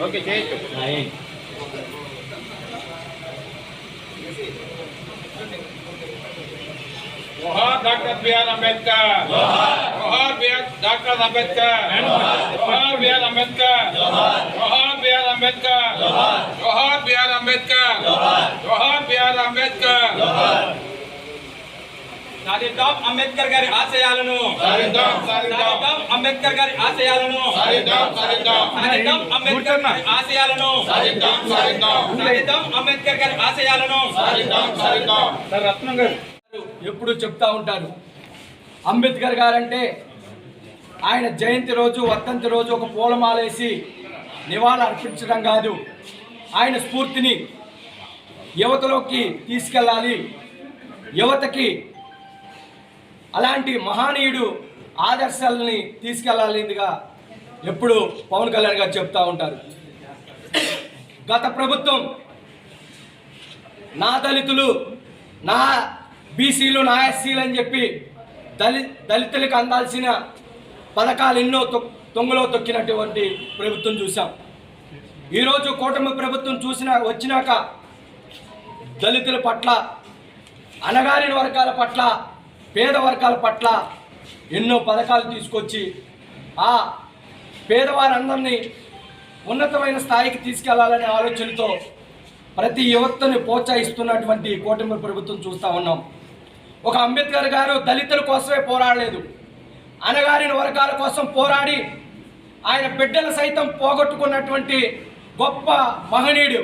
Okay చేయొచ్చు. जोहार doctor B R. Ambedkar, जोहार डॉक्टर अम्बेडकर, जोहार बी.आर. अम्बेडकर, जोहार बी.आर. अम्बेडकर, जोहार बी.आर. अम्बेडकर, जोहार बी.आर. अम्बेडकर. సాధిద్దాం అంబేద్కర్ గారి ఆశయాలను, సాధిద్దాం అంబేద్కర్ గారి ఆశయాలను, సాధిద్దాం అంబేద్కర్ గారి ఆశయాలను, సాధిద్దాం అంబేద్కర్ గారి ఆశయాలను. రత్నం గారు ఎప్పుడు చెప్తా ఉంటారు, అంబేద్కర్ గారంటే ఆయన జయంతి రోజు వర్ధంతి రోజు ఒక పూలమాలేసి నివాళులు అర్పించడం కాదు, ఆయన స్ఫూర్తిని యువతలోకి తీసుకెళ్ళాలి, యువతకి అలాంటి మహనీయుడు ఆదర్శాలని తీసుకెళ్ళాలిగా ఎప్పుడు పవన్ కళ్యాణ్ గారు చెప్తూ ఉంటారు. గత ప్రభుత్వం నా దళితులు, నా బీసీలు, నా ఎస్సీలు అని చెప్పి దళితులకు అందాల్సిన పథకాలు ఎన్నో తొంగలో తొక్కినటువంటి ప్రభుత్వం చూసాం. ఈరోజు కూటమి ప్రభుత్వం వచ్చినాక దళితుల పట్ల, అణగారిన వర్గాల పట్ల, పేద వర్గాల పట్ల ఎన్నో పథకాలు తీసుకొచ్చి ఆ పేదవారందరినీ ఉన్నతమైన స్థాయికి తీసుకెళ్లాలనే ఆలోచనతో ప్రతి యువతని ప్రోత్సహిస్తున్నటువంటి కూటమి ప్రభుత్వం చూస్తూ ఉన్నాం. ఒక అంబేద్కర్ గారు దళితుల కోసమే పోరాడలేదు, అణగారిన వర్గాల కోసం పోరాడి ఆయన బిడ్డలు సైతం పోగొట్టుకున్నటువంటి గొప్ప మహనీయుడు.